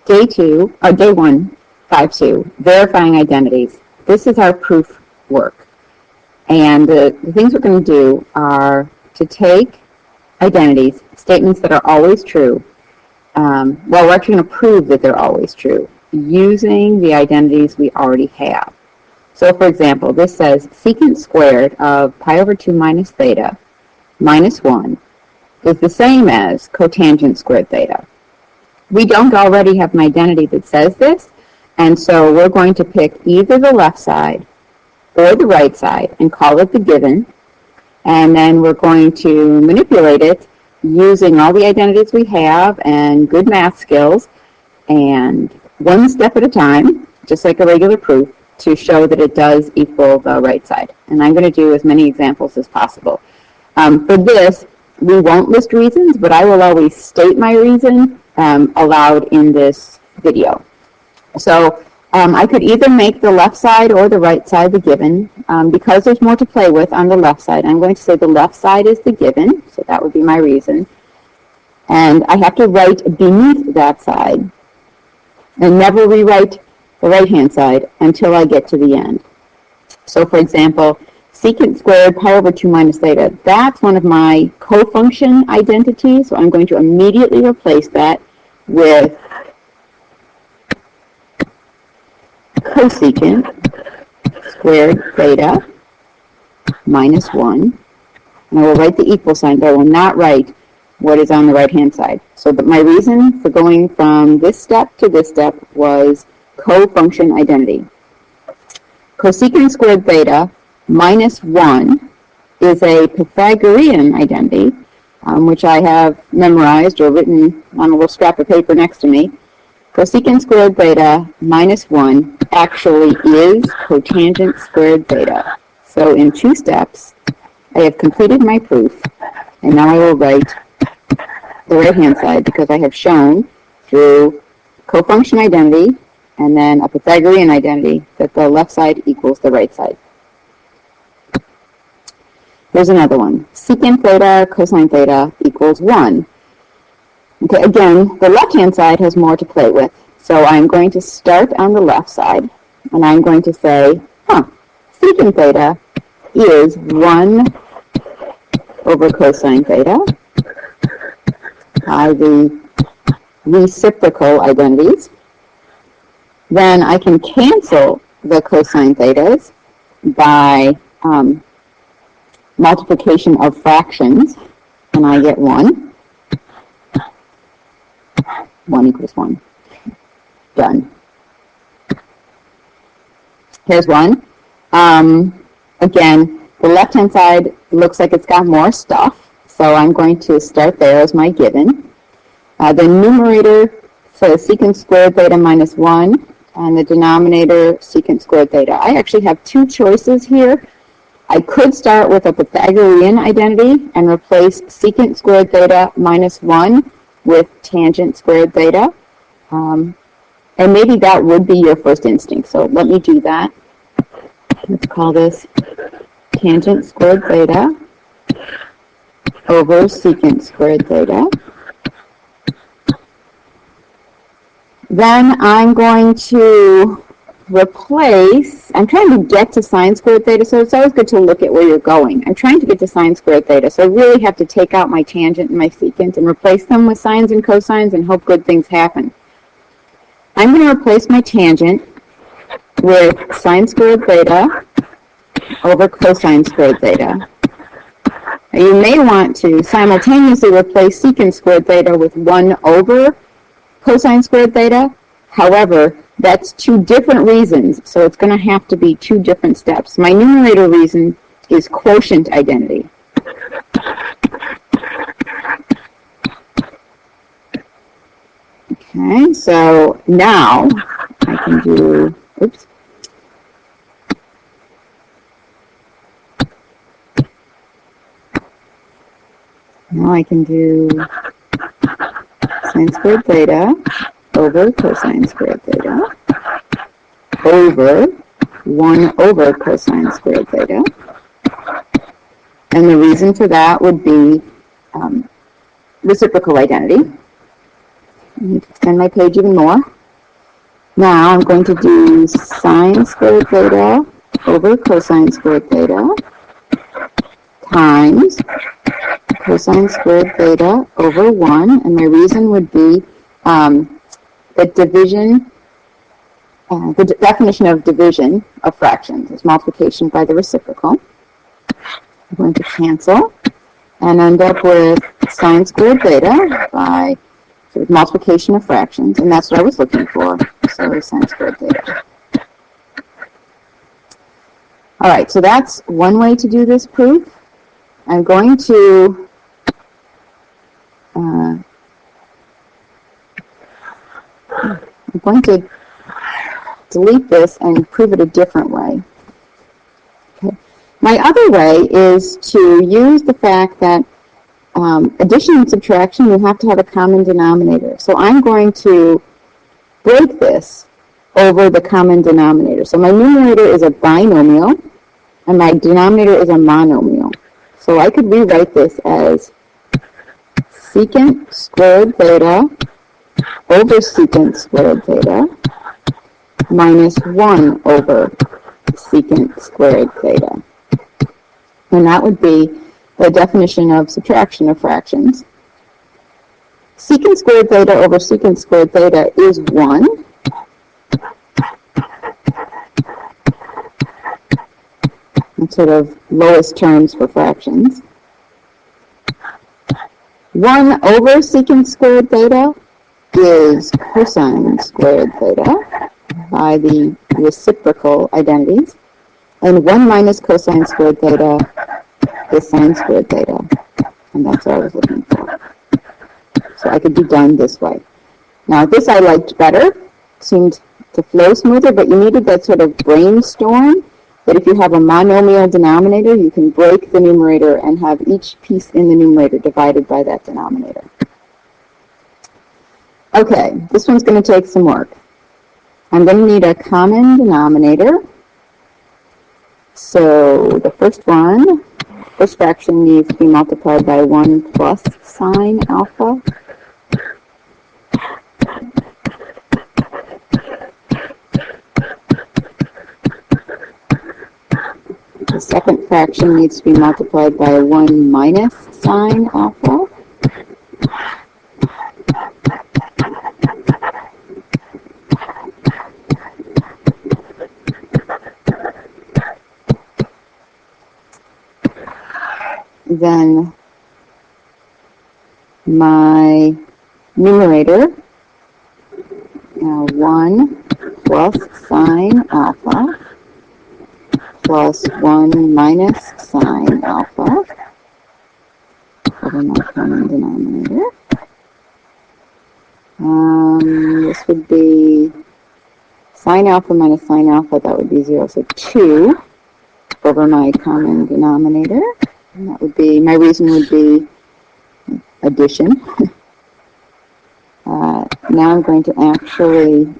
Day 152, verifying identities. This is our proof work. And the things we're going to do are to take identities, statements that are always true, we're actually going to prove that they're always true using the identities we already have. So for example, this says secant squared of pi over 2 minus theta minus 1 is the same as cotangent squared theta. We don't already have an identity that says this, and so we're going to pick either the left side or the right side and call it the given, and then we're going to manipulate it using all the identities we have and good math skills, and one step at a time, just like a regular proof, to show that it does equal the right side. And I'm going to do as many examples as possible. For this, we won't list reasons, but I will always state my reason aloud in this video. So I could either make the left side or the right side the given. Because there's more to play with on the left side, I'm going to say the left side is the given, so that would be my reason. And I have to write beneath that side and never rewrite the right-hand side until I get to the end. So for example, secant squared pi over 2 minus theta, that's one of my co-function identities, so I'm going to immediately replace that with cosecant squared theta minus 1. And I will write the equal sign, but I will not write what is on the right-hand side. So but my reason for going from this step to this step was co-function identity. Cosecant squared theta minus 1 is a Pythagorean identity, which I have memorized or written on a little scrap of paper next to me. Cosecant squared theta minus 1 actually is cotangent squared theta. So in 2 steps, I have completed my proof, and now I will write the right-hand side because I have shown through co-function identity and then a Pythagorean identity that the left side equals the right side. Here's another one. Secant theta cosine theta equals 1. Okay, again, the left-hand side has more to play with. So I'm going to start on the left side, and I'm going to say, secant theta is 1 over cosine theta by the reciprocal identities. Then I can cancel the cosine thetas by multiplication of fractions, and I get 1. 1 equals 1. Done. Here's 1. Again, the left-hand side looks like it's got more stuff, so I'm going to start there as my given. The numerator says secant squared theta minus 1, and the denominator secant squared theta. I actually have 2 choices here. I could start with a Pythagorean identity and replace secant squared theta minus 1 with tangent squared theta. And maybe that would be your first instinct. So let me do that. Let's call this tangent squared theta over secant squared theta. Then I'm going to replace, I'm trying to get to sine squared theta, so it's always good to look at where you're going. I'm trying to get to sine squared theta, so I really have to take out my tangent and my secant and replace them with sines and cosines and hope good things happen. I'm going to replace my tangent with sine squared theta over cosine squared theta. Now you may want to simultaneously replace secant squared theta with 1 over cosine squared theta. However, that's 2 different reasons, so it's going to have to be 2 different steps. My numerator reason is quotient identity. Okay, so now I can do, now I can do sine squared theta over cosine squared theta over 1 over cosine squared theta. And the reason for that would be reciprocal identity. I need to extend my page even more. Now I'm going to do sine squared theta over cosine squared theta times cosine squared theta over 1, and my reason would be that division, the definition of division of fractions is multiplication by the reciprocal. I'm going to cancel and end up with sine squared theta by sort of multiplication of fractions, and that's what I was looking for, so sine squared theta. All right, so that's one way to do this proof. I'm going to delete this and prove it a different way. Okay. My other way is to use the fact that addition and subtraction, you have to have a common denominator. So I'm going to break this over the common denominator. So my numerator is a binomial, and my denominator is a monomial. So I could rewrite this as secant squared theta over secant squared theta minus 1 over secant squared theta. And that would be the definition of subtraction of fractions. Secant squared theta over secant squared theta is 1. That's sort of lowest terms for fractions. 1 over secant squared theta is cosine squared theta by the reciprocal identities. And 1 minus cosine squared theta is sine squared theta. And that's what I was looking for. So I could be done this way. Now this I liked better. Seemed to flow smoother, but you needed that sort of brainstorm that if you have a monomial denominator, you can break the numerator and have each piece in the numerator divided by that denominator. Okay, this one's going to take some work. I'm going to need a common denominator. So the first fraction needs to be multiplied by 1 plus sine alpha. The second fraction needs to be multiplied by 1 minus sine alpha. Then my numerator, 1 plus sine alpha plus 1 minus sine alpha over my common denominator. This would be sine alpha minus sine alpha, that would be 0, so 2 over my common denominator. And that would be, my reason would be addition. Now I'm going to actually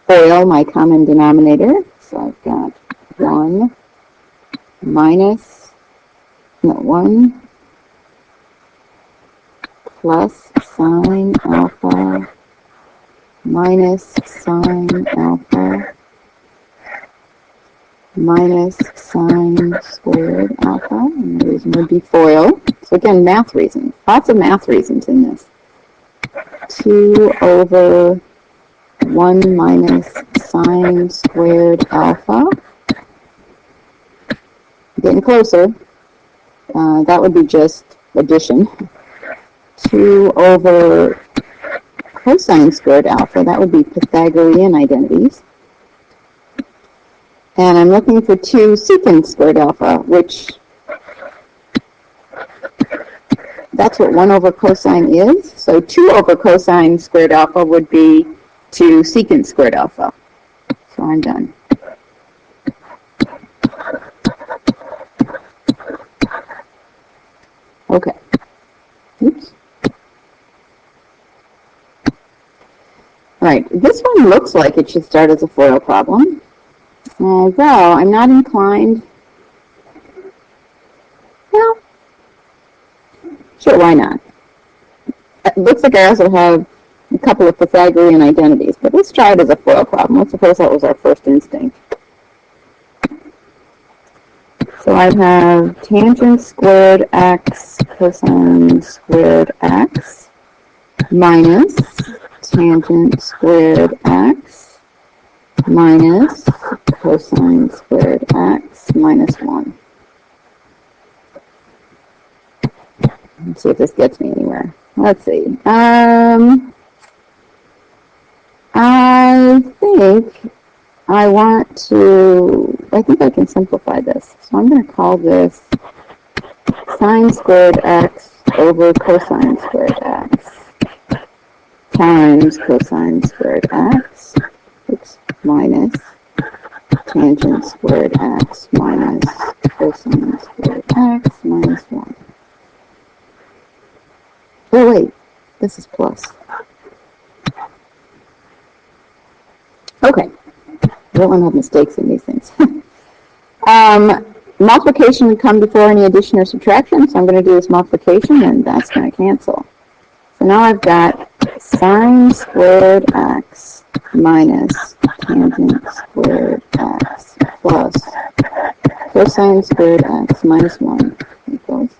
FOIL my common denominator. So I've got 1 plus sine alpha minus sine alpha minus sine squared alpha, and the reason would be FOIL. So again, math reasons. Lots of math reasons in this. 2 over 1 minus sine squared alpha. Getting closer. That would be just addition. 2 over cosine squared alpha. That would be Pythagorean identities. And I'm looking for 2 secant squared alpha, which that's what 1 over cosine is. So 2 over cosine squared alpha would be 2 secant squared alpha. So I'm done. Okay. Oops. All right. This one looks like it should start as a FOIL problem. Though I'm not inclined. Well, sure, why not? It looks like I also have a couple of Pythagorean identities, but let's try it as a FOIL problem. Let's suppose that was our first instinct. So I have tangent squared x cosine squared x minus tangent squared x minus cosine squared x minus 1. Let's see if this gets me anywhere. Let's see. I think I can simplify this. So I'm going to call this sine squared x over cosine squared x times cosine squared x minus tangent squared x minus cosine squared x minus 1. Oh wait, this is plus. Okay, I don't want to have mistakes in these things. Multiplication would come before any addition or subtraction, so I'm going to do this multiplication, and that's going to cancel. So now I've got sine squared x minus tangent squared x plus cosine squared x minus 1 equals.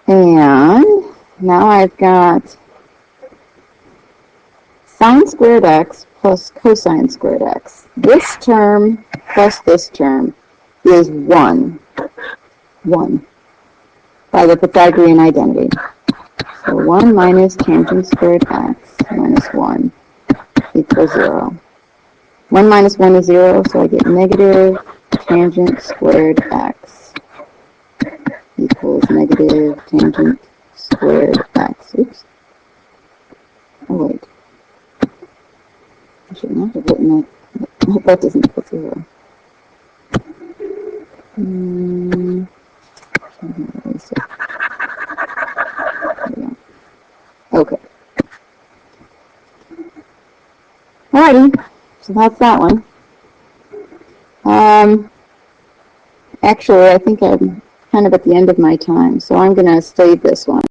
And now I've got sine squared x plus cosine squared x. This term plus this term is 1 by the Pythagorean identity. So 1 minus tangent squared x minus 1 equals 0. 1 minus 1 is 0, so I get negative tangent squared x equals negative tangent squared x. Oops. Oh, wait. I should not have written that. I hope that doesn't equal 0. Okay. Alrighty, so that's that one. Actually, I think I'm kind of at the end of my time, so I'm going to save this one.